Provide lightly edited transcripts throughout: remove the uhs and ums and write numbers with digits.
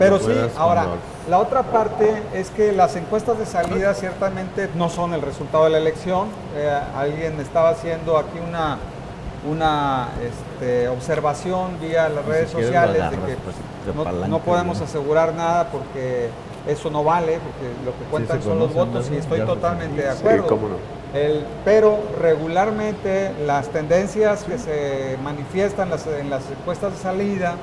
Pero sí, ahora, la otra parte es que las encuestas de salida ciertamente no son el resultado de la elección. Alguien estaba haciendo aquí una observación vía las redes sociales de que no podemos asegurar nada porque eso no vale, porque lo que cuentan son los votos y estoy totalmente de acuerdo. Sí, cómo no. Pero regularmente las tendencias que se manifiestan en las encuestas de salida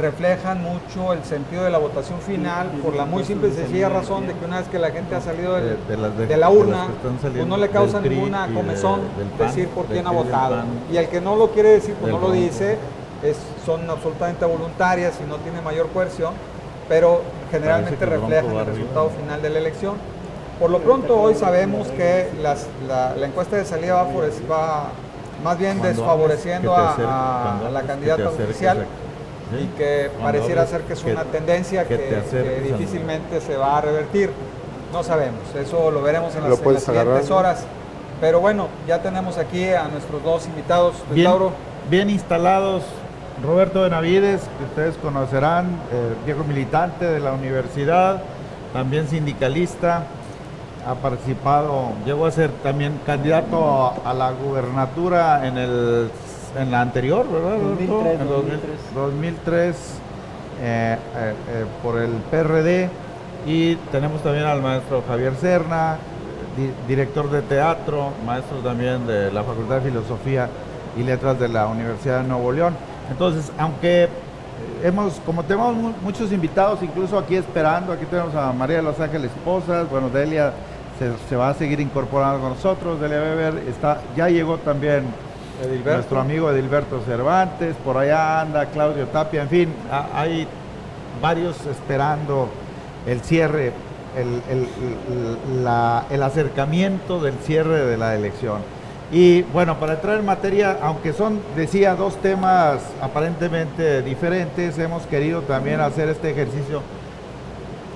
reflejan mucho el sentido de la votación final por la muy simple y sencilla razón de que una vez que la gente ha salido de la urna, pues no le causa ninguna comezón decir por quién ha votado. Y el que no lo quiere decir, pues no lo dice, son absolutamente voluntarias y no tiene mayor coerción, pero generalmente reflejan el resultado final de la elección. Por lo pronto hoy sabemos que la encuesta de salida va más bien desfavoreciendo a la candidata oficial. Y que pareciera ser que es una tendencia que difícilmente se va a revertir. No sabemos, eso lo veremos en las siguientes horas. Pero bueno, ya tenemos aquí a nuestros dos invitados. Bien instalados, Roberto Benavides, que ustedes conocerán, viejo militante de la universidad, también sindicalista, ha participado, llegó a ser también candidato a la gubernatura en la anterior, ¿verdad? 2003 por el PRD. Y tenemos también al maestro Javier Serna, director de teatro, maestro también de la Facultad de Filosofía y Letras de la Universidad de Nuevo León. Entonces, aunque como tenemos muchos invitados, incluso aquí esperando, aquí tenemos a María de Los Ángeles Posas, bueno, Delia se va a seguir incorporando con nosotros, Delia Weber, ya llegó también nuestro amigo Edilberto Cervantes, por allá anda Claudio Tapia, en fin, hay varios esperando el cierre, el acercamiento del cierre de la elección. Y bueno, para entrar en materia, aunque son, decía, dos temas aparentemente diferentes, hemos querido también hacer este ejercicio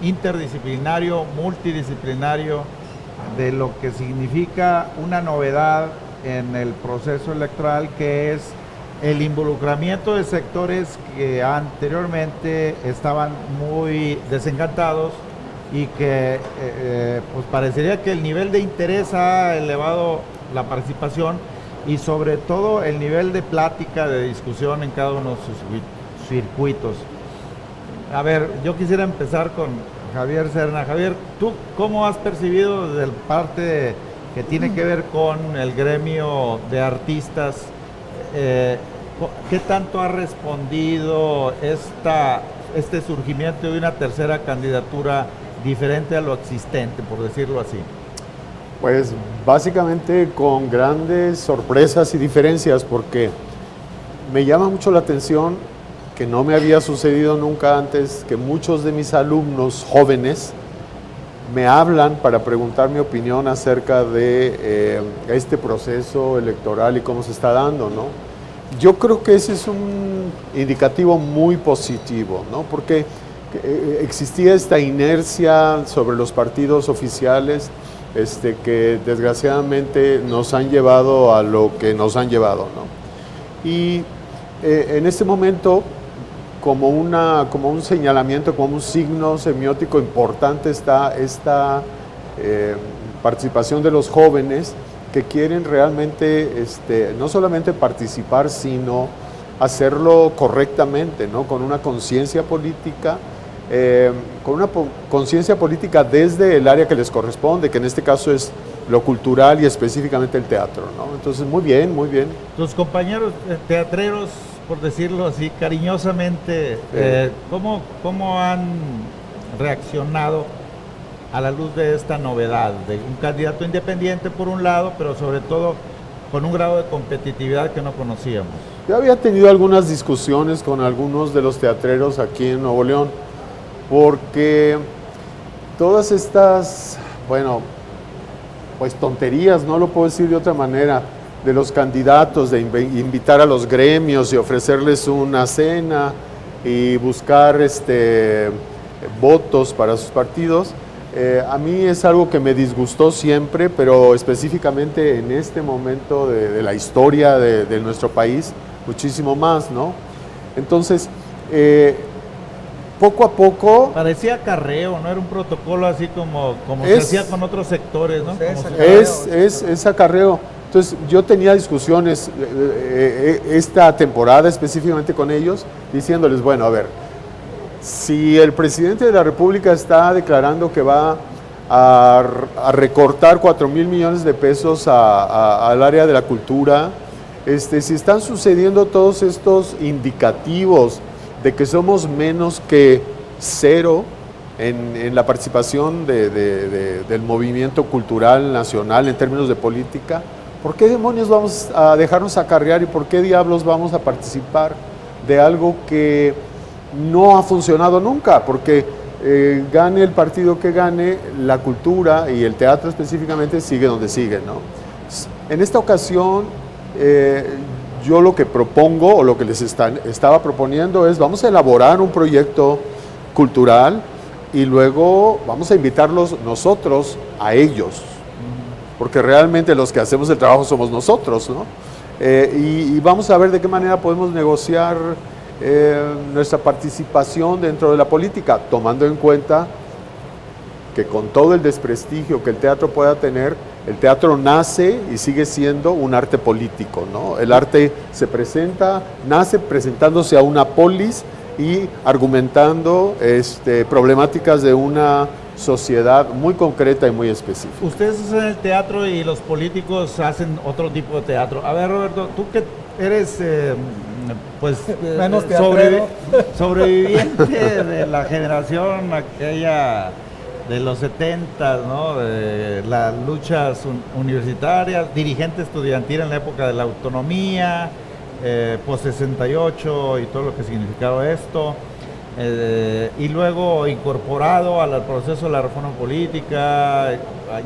interdisciplinario, multidisciplinario, de lo que significa una novedad en el proceso electoral, que es el involucramiento de sectores que anteriormente estaban muy desencantados y que pues parecería que el nivel de interés ha elevado la participación y sobre todo el nivel de plática, de discusión en cada uno de sus circuitos. A ver, yo quisiera empezar con Javier Serna. Javier, ¿tú cómo has percibido desde la parte que tiene que ver con el gremio de artistas? ¿Qué tanto ha respondido este surgimiento de una tercera candidatura diferente a lo existente, por decirlo así? Pues básicamente con grandes sorpresas y diferencias, porque me llama mucho la atención que no me había sucedido nunca antes, que muchos de mis alumnos jóvenes me hablan para preguntar mi opinión acerca de este proceso electoral y cómo se está dando, ¿no? Yo creo que ese es un indicativo muy positivo, ¿no? Porque existía esta inercia sobre los partidos oficiales que desgraciadamente nos han llevado a lo que nos han llevado, ¿no? Y en este momento, como un señalamiento, como un signo semiótico importante, está esta participación de los jóvenes que quieren realmente no solamente participar, sino hacerlo correctamente, ¿no? Con una conciencia política, desde el área que les corresponde, que en este caso es lo cultural y específicamente el teatro, ¿no? Entonces, muy bien, muy bien. Tus compañeros teatreros, por decirlo así, cariñosamente, ¿cómo han reaccionado a la luz de esta novedad, de un candidato independiente por un lado, pero sobre todo con un grado de competitividad que no conocíamos? Yo había tenido algunas discusiones con algunos de los teatreros aquí en Nuevo León, porque todas estas, bueno, pues tonterías, no lo puedo decir de otra manera, de los candidatos, de invitar a los gremios y ofrecerles una cena y buscar votos para sus partidos, a mí es algo que me disgustó siempre, pero específicamente en este momento de la historia de nuestro país, muchísimo más, ¿no? Entonces, poco a poco Parecía acarreo, no era un protocolo así como se Es- hacía con otros sectores, ¿no? Sí, Como es se- acarreo. es acarreo. Entonces yo tenía discusiones esta temporada específicamente con ellos, diciéndoles, bueno, a ver, si el presidente de la República está declarando que va a recortar 4,000 millones de pesos al área de la cultura, si están sucediendo todos estos indicativos de que somos menos que cero en la participación del movimiento cultural nacional en términos de política, ¿por qué demonios vamos a dejarnos acarrear y por qué diablos vamos a participar de algo que no ha funcionado nunca? Porque gane el partido que gane, la cultura y el teatro específicamente sigue donde sigue, ¿no? En esta ocasión, yo lo que propongo o lo que les estaba proponiendo es, vamos a elaborar un proyecto cultural y luego vamos a invitarlos nosotros a ellos, porque realmente los que hacemos el trabajo somos nosotros, ¿no? Y vamos a ver de qué manera podemos negociar nuestra participación dentro de la política, tomando en cuenta que con todo el desprestigio que el teatro pueda tener, el teatro nace y sigue siendo un arte político, ¿no? El arte nace presentándose a una polis y argumentando problemáticas de una sociedad muy concreta y muy específica. Ustedes hacen el teatro y los políticos hacen otro tipo de teatro. A ver, Roberto, tú que eres Menos teatrero. sobreviviente de la generación aquella de los 70, ¿no? De las luchas universitarias, dirigente estudiantil en la época de la autonomía, post 68 y todo lo que significaba esto. Y luego incorporado al proceso de la reforma política,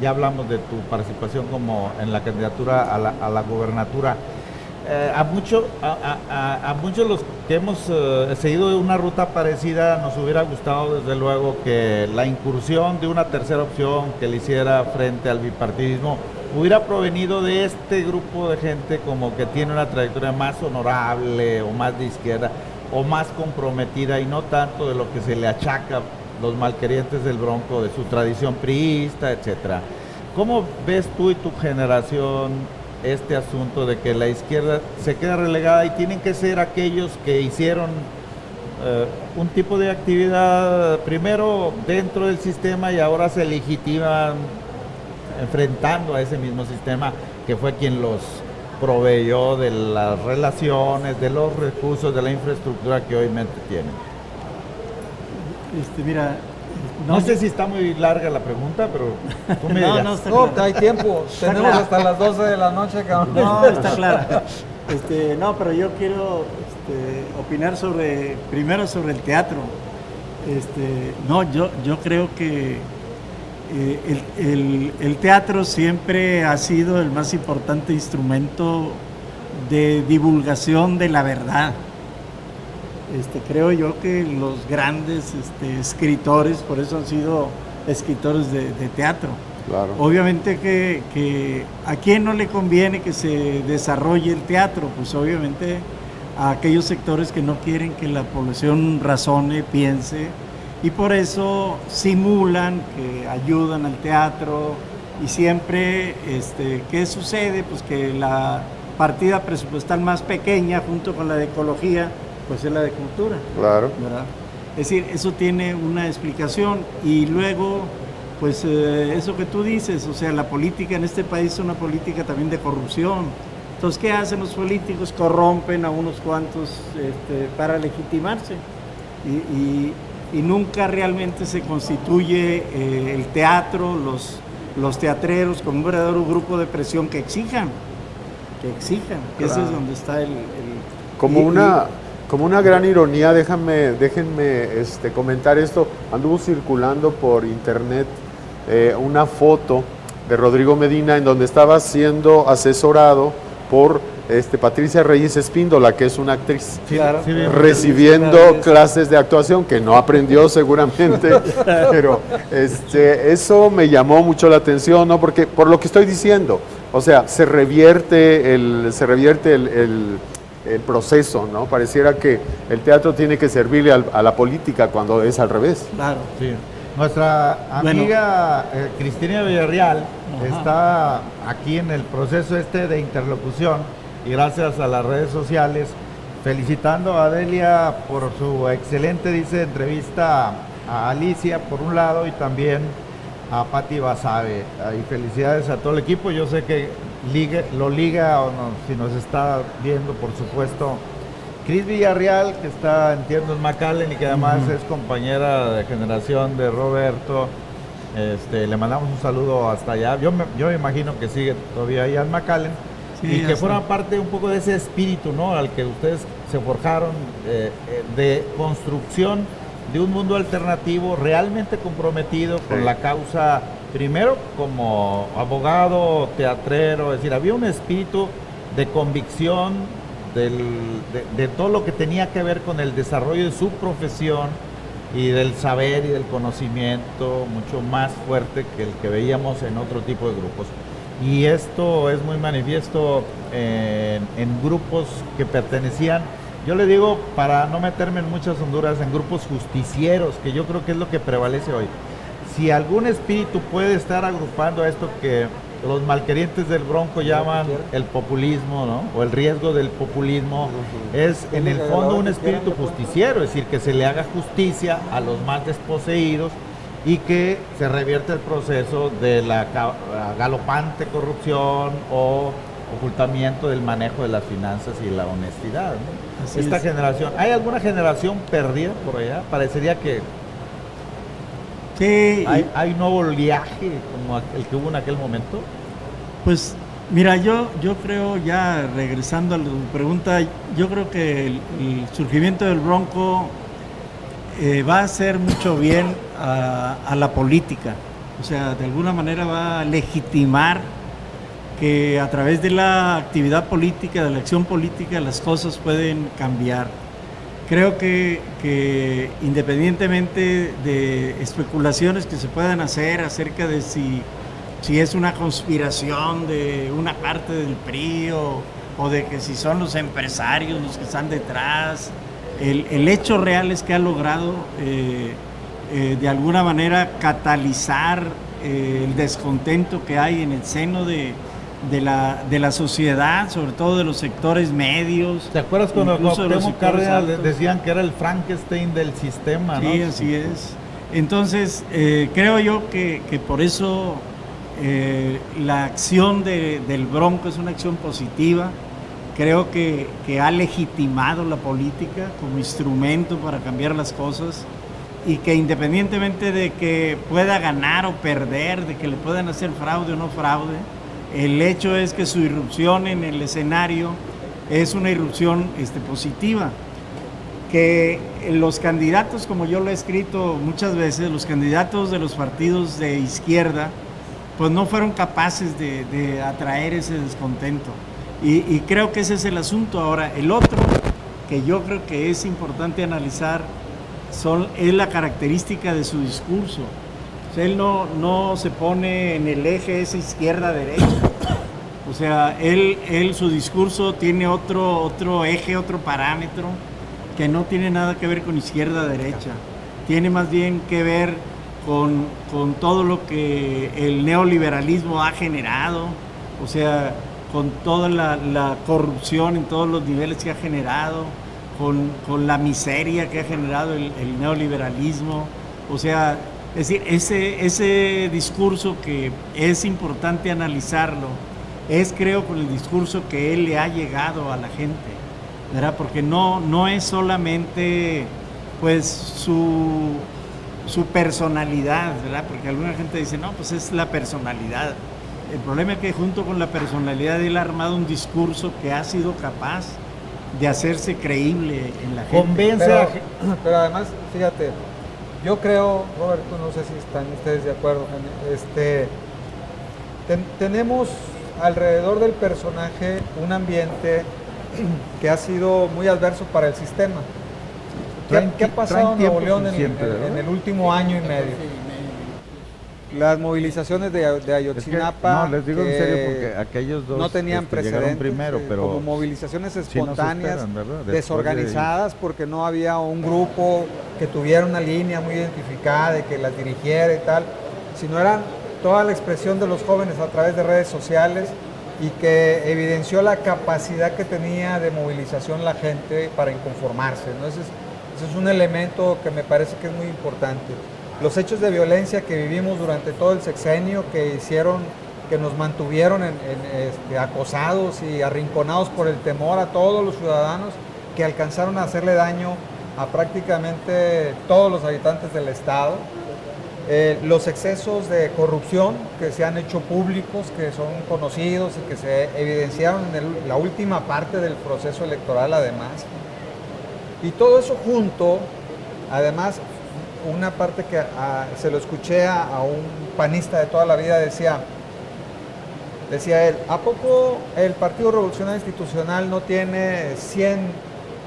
ya hablamos de tu participación como en la candidatura a la gobernatura. A muchos los que hemos seguido una ruta parecida nos hubiera gustado desde luego que la incursión de una tercera opción que le hiciera frente al bipartidismo hubiera provenido de este grupo de gente como que tiene una trayectoria más honorable o más de izquierda o más comprometida y no tanto de lo que se le achaca los malquerientes del Bronco de su tradición priista, etcétera. ¿Cómo ves tú y tu generación este asunto de que la izquierda se queda relegada y tienen que ser aquellos que hicieron un tipo de actividad primero dentro del sistema y ahora se legitiman enfrentando a ese mismo sistema que fue quien los proveyó de las relaciones, de los recursos, de la infraestructura que hoy tienen? Mira, No sé si está muy larga la pregunta, pero tú me dirás. está No, claro. hay tiempo. Tenemos claro. hasta las 12 de la noche, cabrón. No, está claro. No, pero yo quiero opinar primero sobre el teatro. Yo creo que el teatro siempre ha sido el más importante instrumento de divulgación de la verdad. Creo yo que los grandes escritores, por eso han sido escritores de teatro. Claro. Obviamente que a quién no le conviene que se desarrolle el teatro, pues obviamente a aquellos sectores que no quieren que la población razone, piense, y por eso simulan que ayudan al teatro y siempre, ¿qué sucede? Pues que la partida presupuestal más pequeña junto con la de ecología, pues es la de cultura. Claro. ¿Verdad? Es decir, eso tiene una explicación y luego, pues eso que tú dices, o sea, la política en este país es una política también de corrupción. Entonces, ¿qué hacen los políticos? Corrompen a unos cuantos para legitimarse y nunca realmente se constituye el teatro, los teatreros como un verdadero grupo de presión que exijan, que Claro. ese es donde está el Como una gran ironía, déjenme comentar esto. Anduvo circulando por internet una foto de Rodrigo Medina en donde estaba siendo asesorado por Patricia Reyes Espíndola, que es una actriz, Claro. Sí, bien. recibiendo clases de actuación que no aprendió seguramente, pero eso me llamó mucho la atención, ¿no? Porque por lo que estoy diciendo, o sea, se revierte el el proceso, ¿no? Pareciera que el teatro tiene que servirle a la política cuando es al revés. Claro. Sí. Nuestra amiga Cristina Villarreal está aquí en el proceso de interlocución y gracias a las redes sociales, felicitando a Adelia por su excelente, dice, entrevista a Alicia por un lado y también a Patti Basabe. Y felicidades a todo el equipo. Yo sé que lo liga o no, si nos está viendo, por supuesto, Cris Villarreal, que está, entiendo, en McAllen y que además es compañera de generación de Roberto. Le mandamos un saludo hasta allá. Yo me imagino que sigue todavía allá en McAllen. Sí, y que forma parte un poco de ese espíritu, ¿no?, al que ustedes se forjaron, de construcción de un mundo alternativo realmente comprometido con la causa, primero como abogado, teatrero, es decir, había un espíritu de convicción de todo lo que tenía que ver con el desarrollo de su profesión y del saber y del conocimiento mucho más fuerte que el que veíamos en otro tipo de grupos. Y esto es muy manifiesto en grupos que pertenecían, yo le digo, para no meterme en muchas honduras, en grupos justicieros, que yo creo que es lo que prevalece hoy. Si algún espíritu puede estar agrupando a esto que los malquerientes del Bronco llaman el populismo, ¿no?, o el riesgo del populismo, es en el fondo un espíritu justiciero, es decir, que se le haga justicia a los más desposeídos y que se revierta el proceso de la galopante corrupción o ocultamiento del manejo de las finanzas y la honestidad, ¿no? Esta generación, ¿hay alguna generación perdida por allá? Parecería que sí, hay un nuevo oleaje como el que hubo en aquel momento. Pues mira, yo creo, ya regresando a tu pregunta, yo creo que el surgimiento del Bronco va a hacer mucho bien a la política. O sea, de alguna manera va a legitimar que a través de la actividad política, de la acción política, las cosas pueden cambiar. Creo que independientemente de especulaciones que se puedan hacer acerca de si es una conspiración de una parte del PRI o de que si son los empresarios los que están detrás, el hecho real es que ha logrado de alguna manera catalizar el descontento que hay en el seno de la sociedad, sobre todo de los sectores medios. ¿Te acuerdas cuando Cuauhtémoc Cárdenas decían que era el Frankenstein del sistema, ¿no? Sí, así es. Entonces, creo yo que por eso la acción del Bronco es una acción positiva. Creo que ha legitimado la política como instrumento para cambiar las cosas y que independientemente de que pueda ganar o perder, de que le puedan hacer fraude o no fraude, el hecho es que su irrupción en el escenario es una irrupción positiva. Que los candidatos, como yo lo he escrito muchas veces, los candidatos de los partidos de izquierda, pues no fueron capaces de atraer ese descontento. Y creo que ese es el asunto. Ahora, el otro que yo creo que es importante analizar es la característica de su discurso. O sea, él no se pone en el eje esa izquierda-derecha. O sea, su discurso tiene otro eje, otro parámetro que no tiene nada que ver con izquierda-derecha. Tiene más bien que ver con todo lo que el neoliberalismo ha generado. O sea, con toda la corrupción en todos los niveles que ha generado, con la miseria que ha generado el neoliberalismo. O sea, es decir, ese discurso que es importante analizarlo, creo, con el discurso que él le ha llegado a la gente, ¿verdad? Porque no es solamente pues su personalidad, ¿verdad? Porque alguna gente dice, no, pues es la personalidad. El problema es que junto con la personalidad él ha armado un discurso que ha sido capaz de hacerse creíble en la gente. Pero además, fíjate, yo creo, Roberto, no sé si están ustedes de acuerdo, tenemos alrededor del personaje un ambiente que ha sido muy adverso para el sistema. ¿Qué ha pasado en Nuevo León en el último año y medio? Las movilizaciones de Es que, Ayotzinapa, no, les digo en que serio porque aquellos dos no tenían llegaron precedentes, primero, pero como movilizaciones sí nos espontáneas, esperan, ¿verdad? Después de- desorganizadas, porque no había un grupo que tuviera una línea muy identificada y que las dirigiera y tal, sino eran toda la expresión de los jóvenes a través de redes sociales y que evidenció la capacidad que tenía de movilización la gente para inconformarse, ¿no? Ese es un elemento que me parece que es muy importante. Los hechos de violencia que vivimos durante todo el sexenio, que hicieron, que nos mantuvieron acosados y arrinconados por el temor a todos los ciudadanos, que alcanzaron a hacerle daño a prácticamente todos los habitantes del estado. Los excesos de corrupción que se han hecho públicos, que son conocidos y que se evidenciaron en la última parte del proceso electoral además. Y todo eso junto, además, una parte que se lo escuché a un panista de toda la vida, decía él, ¿a poco el Partido Revolucionario Institucional no tiene 100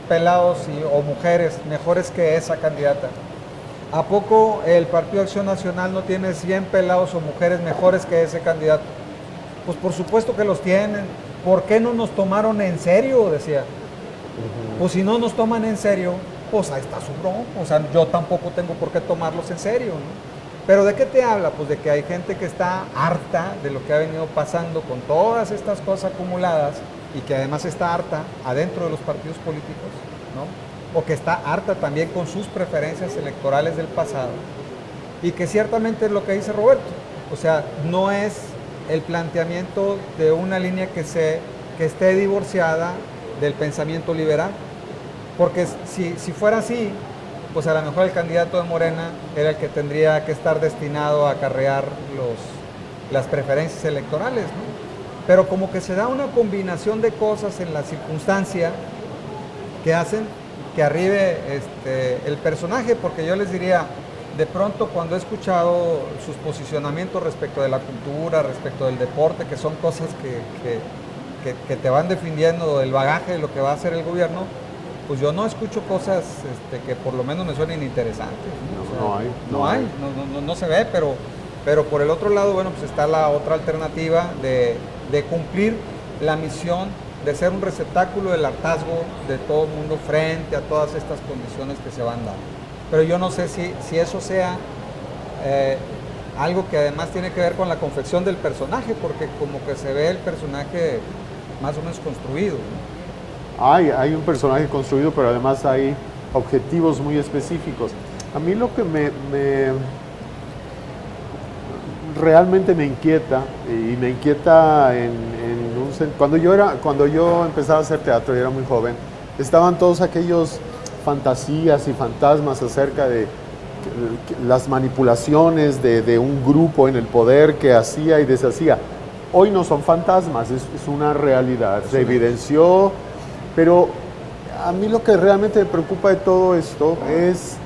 pelados o mujeres mejores que esa candidata? ¿A poco el Partido Acción Nacional no tiene 100 pelados o mujeres mejores que ese candidato? Pues por supuesto que los tienen. ¿Por qué no nos tomaron en serio? Decía. Pues si no nos toman en serio, pues ahí está su bronca. O sea, yo tampoco tengo por qué tomarlos en serio, ¿no? Pero ¿de qué te habla? Pues de que hay gente que está harta de lo que ha venido pasando con todas estas cosas acumuladas y que además está harta adentro de los partidos políticos, ¿no? O que está harta también con sus preferencias electorales del pasado y que ciertamente es lo que dice Roberto. O sea, no es el planteamiento de una línea que esté divorciada del pensamiento liberal. Porque si fuera así, pues a lo mejor el candidato de Morena era el que tendría que estar destinado a acarrear las preferencias electorales, ¿no? Pero como que se da una combinación de cosas en la circunstancia que hacen que arribe el personaje, porque yo les diría, de pronto cuando he escuchado sus posicionamientos respecto de la cultura, respecto del deporte, que son cosas que te van defendiendo del bagaje de lo que va a hacer el gobierno, pues yo no escucho cosas que por lo menos me suenen interesantes, ¿no? O sea, no se ve, pero por el otro lado, bueno, pues está la otra alternativa de cumplir la misión de ser un receptáculo del hartazgo de todo el mundo frente a todas estas condiciones que se van dando. Pero yo no sé si eso sea algo que además tiene que ver con la confección del personaje, porque como que se ve el personaje más o menos construido, ¿no? Hay un personaje construido, pero además hay objetivos muy específicos. A mí lo que realmente me inquieta, y me inquieta cuando yo empezaba a hacer teatro y era muy joven, estaban todos aquellos fantasías y fantasmas acerca de las manipulaciones de un grupo en el poder que hacía y deshacía. Hoy no son fantasmas, es una realidad, se evidenció. Pero a mí lo que realmente me preocupa de todo esto es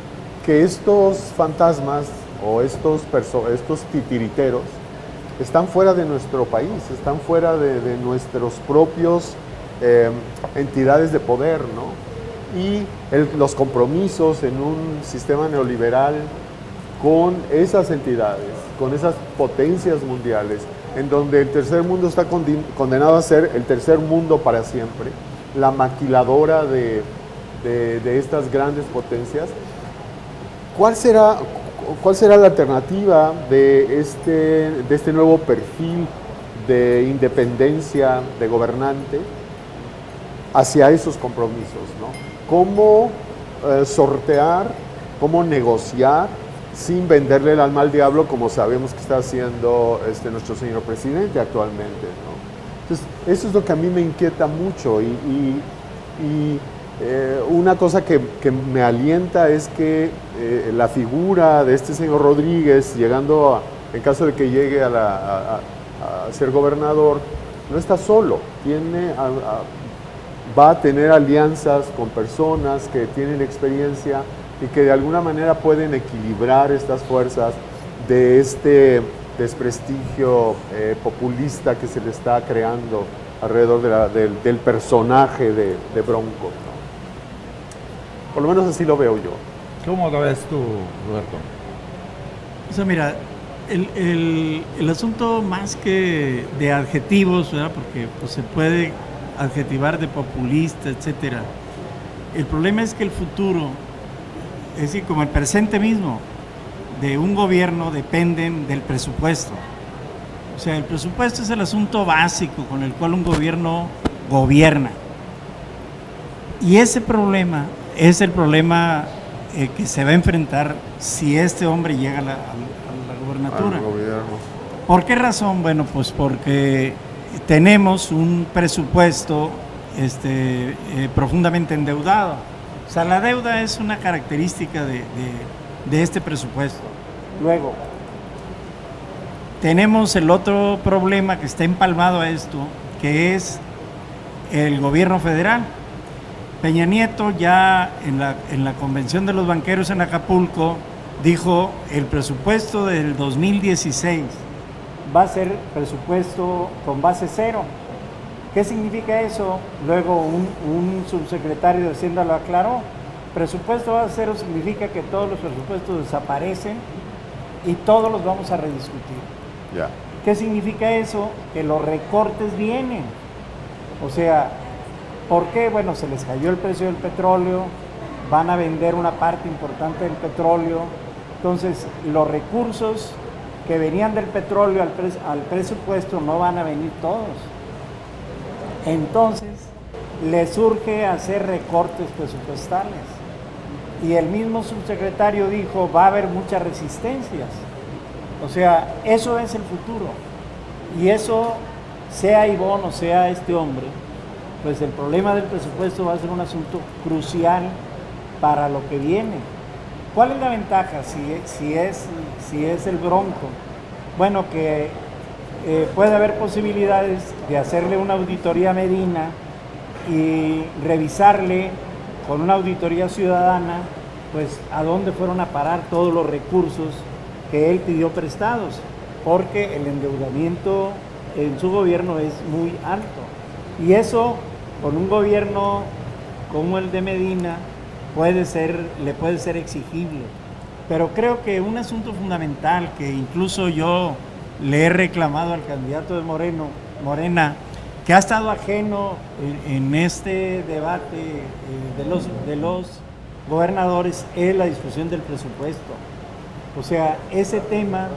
que estos fantasmas o estos titiriteros están fuera de nuestro país, están fuera de nuestros propios entidades de poder, ¿no? Y los compromisos en un sistema neoliberal con esas entidades, con esas potencias mundiales, en donde el tercer mundo está condenado a ser el tercer mundo para siempre, la maquiladora de estas grandes potencias. ¿Cuál será la alternativa de este nuevo perfil de independencia de gobernante hacia esos compromisos, ¿no? ¿Cómo sortear, cómo negociar sin venderle el alma al diablo, como sabemos que está haciendo nuestro señor presidente actualmente, ¿no? Entonces, eso es lo que a mí me inquieta mucho y una cosa que me alienta es que la figura de este señor Rodríguez, llegando en caso de que llegue a ser gobernador, no está solo, va a tener alianzas con personas que tienen experiencia y que de alguna manera pueden equilibrar estas fuerzas de este desprestigio populista que se le está creando alrededor del personaje de Bronco, ¿no? Por lo menos así lo veo yo. ¿Cómo lo ves tú, Roberto? O sea, mira, el asunto más que de adjetivos, ¿verdad? Porque pues, se puede adjetivar de populista, etcétera. El problema es que el futuro, es decir, como el presente mismo de un gobierno dependen del presupuesto. O sea, el presupuesto es el asunto básico con el cual un gobierno gobierna. Y ese problema es el problema que se va a enfrentar si este hombre llega a la gobernatura. Al gobierno. ¿Por qué razón? Bueno, pues porque tenemos un presupuesto profundamente endeudado. O sea, la deuda es una característica de este presupuesto. Luego, tenemos el otro problema que está empalmado a esto, que es el gobierno federal. Peña Nieto ya en la convención de los banqueros en Acapulco dijo el presupuesto del 2016 va a ser presupuesto con base cero. ¿Qué significa eso? Luego un subsecretario de Hacienda lo aclaró. Presupuesto base cero significa que todos los presupuestos desaparecen y todos los vamos a rediscutir. Ya. ¿Qué significa eso? Que los recortes vienen. O sea, ¿por qué? Bueno, se les cayó el precio del petróleo, van a vender una parte importante del petróleo, entonces los recursos que venían del petróleo al presupuesto no van a venir todos. Entonces, les urge hacer recortes presupuestales. Y el mismo subsecretario dijo, va a haber muchas resistencias. O sea, eso es el futuro. Y eso, sea Ivonne o sea este hombre, pues el problema del presupuesto va a ser un asunto crucial para lo que viene. ¿Cuál es la ventaja si es el Bronco? Bueno, que puede haber posibilidades de hacerle una auditoría a Medina y revisarle con una auditoría ciudadana, pues a dónde fueron a parar todos los recursos que él pidió prestados, porque el endeudamiento en su gobierno es muy alto. Y eso, con un gobierno como el de Medina, le puede ser exigible. Pero creo que un asunto fundamental que incluso yo le he reclamado al candidato de Morena, que ha estado ajeno en este debate de los gobernadores, es la discusión del presupuesto. O sea, ese tema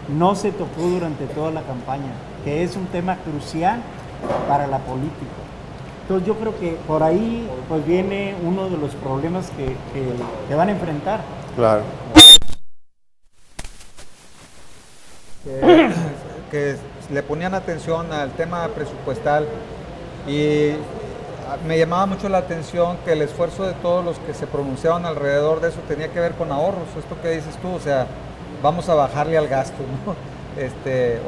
no se tocó durante toda la campaña, que es un tema crucial para la política. Entonces yo creo que por ahí pues viene uno de los problemas que van a enfrentar. Claro. Que le ponían atención al tema presupuestal y me llamaba mucho la atención que el esfuerzo de todos los que se pronunciaban alrededor de eso tenía que ver con ahorros. Esto que dices tú, o sea, vamos a bajarle al gasto, ¿no?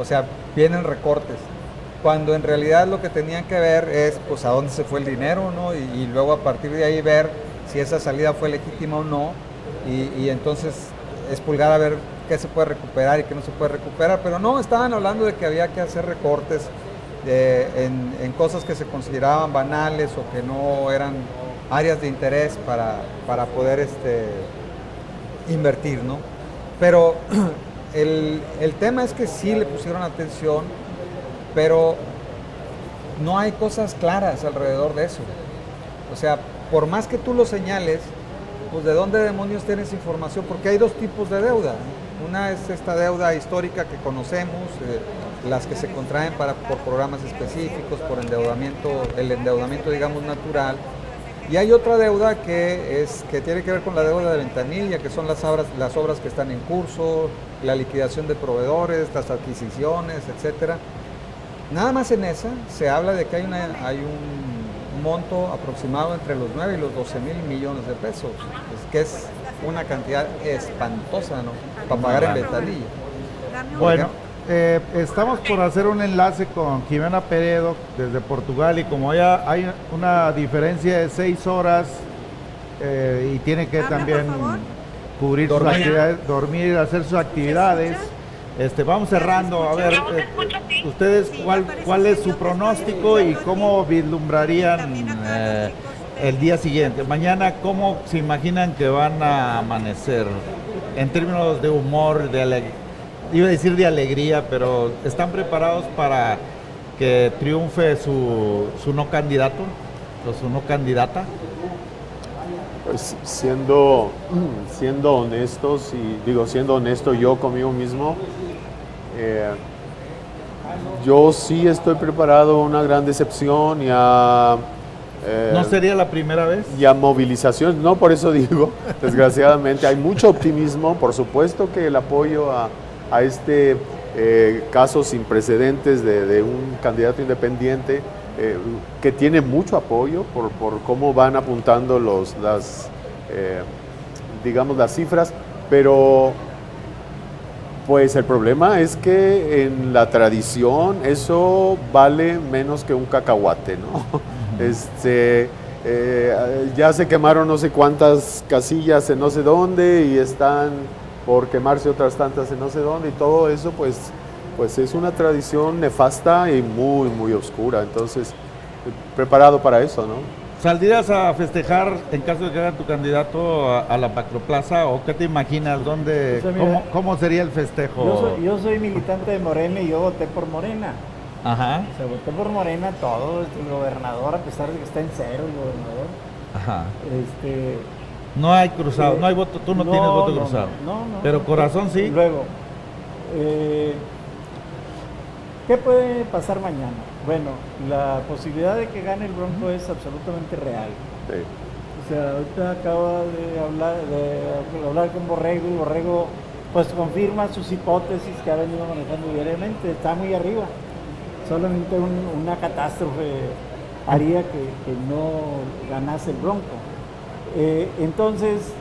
O sea, vienen recortes, cuando en realidad lo que tenían que ver es pues a dónde se fue el dinero, ¿no? Y luego a partir de ahí ver si esa salida fue legítima o no, y entonces expulgar a ver qué se puede recuperar y qué no se puede recuperar. Pero no, estaban hablando de que había que hacer recortes en cosas que se consideraban banales o que no eran áreas de interés para poder invertir, ¿no? Pero el tema es que sí le pusieron atención, pero no hay cosas claras alrededor de eso. O sea, por más que tú lo señales, pues ¿de dónde demonios tienes información? Porque hay dos tipos de deuda. Una es esta deuda histórica que conocemos, las que se contraen por programas específicos, por el endeudamiento, digamos, natural. Y hay otra deuda que tiene que ver con la deuda de ventanilla, que son las obras que están en curso, la liquidación de proveedores, las adquisiciones, etcétera. Nada más en esa se habla de que hay un monto aproximado entre los 9 y los 12 mil millones de pesos, que es una cantidad espantosa, ¿no? Para pagar en ventanilla. Bueno, estamos por hacer un enlace con Jimena Peredo desde Portugal, y como ya hay una diferencia de 6 horas y tiene que también cubrir sus actividades, dormir, hacer sus actividades. Vamos cerrando. A ver, ustedes, ¿cuál es su pronóstico y cómo vislumbrarían el día siguiente? Mañana, ¿cómo se imaginan que van a amanecer? En términos de humor, iba a decir de alegría, pero ¿están preparados para que triunfe su no candidato o su no candidata? Pues siendo honestos, y digo, siendo honesto yo conmigo mismo, yo sí estoy preparado a una gran decepción y a... ¿No sería la primera vez? Y a movilizaciones, no, por eso digo, desgraciadamente hay mucho optimismo, por supuesto que el apoyo a este caso sin precedentes de un candidato independiente que tiene mucho apoyo por cómo van apuntando digamos, las cifras, pero pues el problema es que en la tradición eso vale menos que un cacahuate, ¿no? Ya se quemaron no sé cuántas casillas en no sé dónde y están por quemarse otras tantas en no sé dónde, y todo eso pues es una tradición nefasta y muy, muy oscura. Entonces, preparado para eso, ¿no? ¿Saldrías a festejar en caso de que haga tu candidato a la Macroplaza o qué te imaginas? ¿Dónde, O sea, mira, cómo sería el festejo? Yo soy militante de Morena y yo voté por Morena. Ajá, O sea, voté por Morena todo, el gobernador, a pesar de que está en cero el gobernador. ajá. Este, No hay cruzado, no hay voto, tú no tienes voto no, cruzado. No. Pero corazón sí. Luego, ¿qué puede pasar mañana? Bueno, la posibilidad de que gane el Bronco es absolutamente real. Sí. O sea, ahorita acabo de hablar con Borrego y Borrego pues confirma sus hipótesis que ha venido manejando diariamente, está muy arriba. Solamente una catástrofe haría que no ganase el Bronco. Entonces,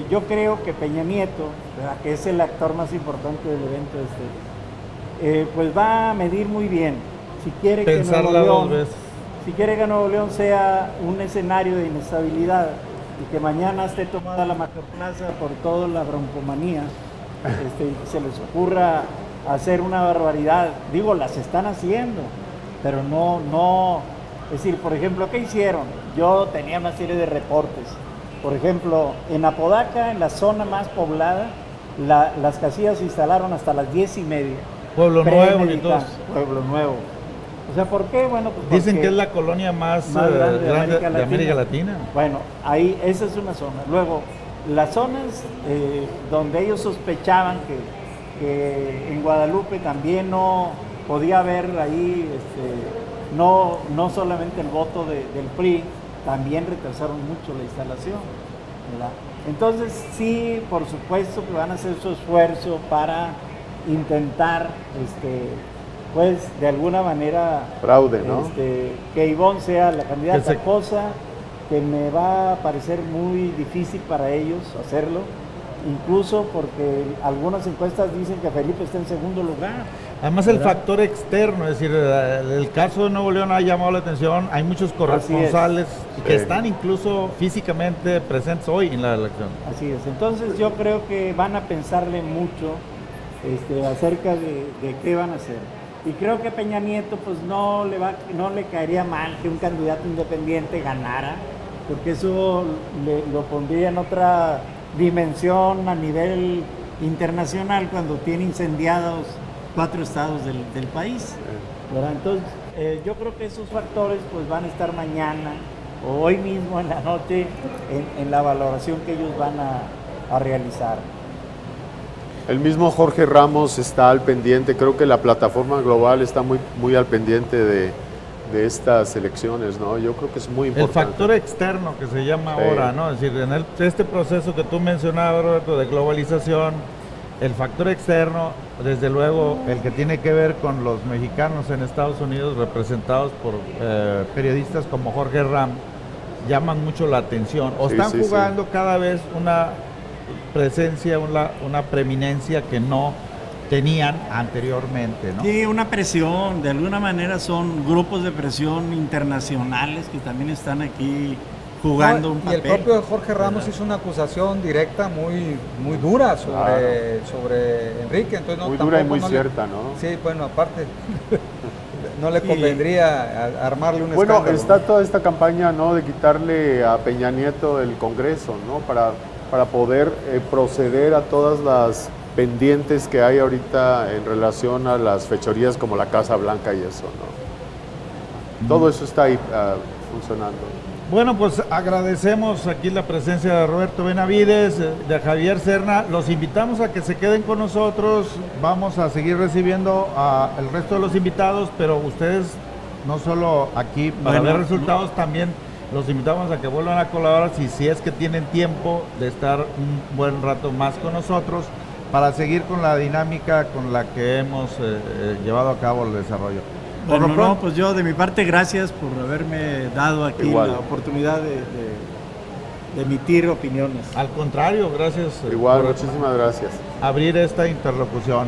yo creo que Peña Nieto, ¿verdad?, que es el actor más importante del evento, pues va a medir muy bien si quiere Pensarla dos veces. si quiere que Nuevo León sea un escenario de inestabilidad y que mañana esté tomada la Macroplaza por toda la broncomanía, y se les ocurra hacer una barbaridad. Digo, las están haciendo, pero no, es decir, por ejemplo, ¿qué hicieron? Yo tenía una serie de reportes. Por ejemplo, en Apodaca, en la zona más poblada, las casillas se instalaron hasta las 10:30. Pueblo Nuevo y todo. Pueblo Nuevo. O sea, ¿por qué? Bueno, pues Dicen porque que es la colonia más grande de América Latina. Bueno, ahí esa es una zona. Luego, las zonas donde ellos sospechaban que en Guadalupe también no podía haber ahí, no solamente el voto del PRI, también retrasaron mucho la instalación, ¿verdad? Entonces sí, por supuesto que van a hacer su esfuerzo para intentar, pues de alguna manera Fraude, ¿no? que Ivonne sea la candidata, Que se- cosa que me va a parecer muy difícil para ellos hacerlo, incluso porque algunas encuestas dicen que Felipe está en segundo lugar. Además el ¿verdad? factor externo, es decir, el caso de Nuevo León ha llamado la atención, hay muchos corresponsales que Sí. están incluso físicamente presentes hoy en la elección. Así es, entonces yo creo que van a pensarle mucho acerca de qué van a hacer. Y creo que Peña Nieto pues no le caería mal que un candidato independiente ganara, porque eso lo pondría en otra dimensión a nivel internacional cuando tiene incendiados 4 estados del país, ¿verdad? Entonces yo creo que esos factores pues van a estar mañana o hoy mismo en la noche en la valoración que ellos van a realizar. El mismo Jorge Ramos está al pendiente, creo que la plataforma global está muy, muy al pendiente de estas elecciones, ¿no? Yo creo que es muy El importante. factor externo que se llama Sí. ahora, ¿no? Es decir, en este proceso que tú mencionabas, Roberto, de globalización, el factor externo, desde luego, el que tiene que ver con los mexicanos en Estados Unidos, representados por periodistas como Jorge Ramos, llaman mucho la atención. O Sí, están sí, jugando cada vez una presencia, una preeminencia que no tenían anteriormente, ¿no? Sí, una presión, de alguna manera son grupos de presión internacionales que también están aquí jugando un Y el papel. propio Jorge Ramos hizo una acusación directa muy dura sobre Enrique. Entonces no, Muy dura y tampoco muy no cierta, ¿no? Sí, bueno, aparte, no le Sí. convendría armarle un Bueno, escándalo. está toda esta campaña, ¿no?, de quitarle a Peña Nieto el Congreso, ¿no?, para poder proceder a todas las pendientes que hay ahorita en relación a las fechorías como la Casa Blanca y eso, ¿no? Todo eso está ahí funcionando. Bueno, pues agradecemos aquí la presencia de Roberto Benavides, de Javier Serna. Los invitamos a que se queden con nosotros. Vamos a seguir recibiendo al resto de los invitados, pero ustedes no solo aquí para ver resultados, también los invitamos a que vuelvan a colaborar si es que tienen tiempo de estar un buen rato más con nosotros para seguir con la dinámica con la que hemos llevado a cabo el desarrollo. Bueno, no, pues yo de mi parte, gracias por haberme dado aquí Igual. la oportunidad de emitir opiniones. Al contrario, gracias Igual, por muchísimas gracias. abrir esta interlocución.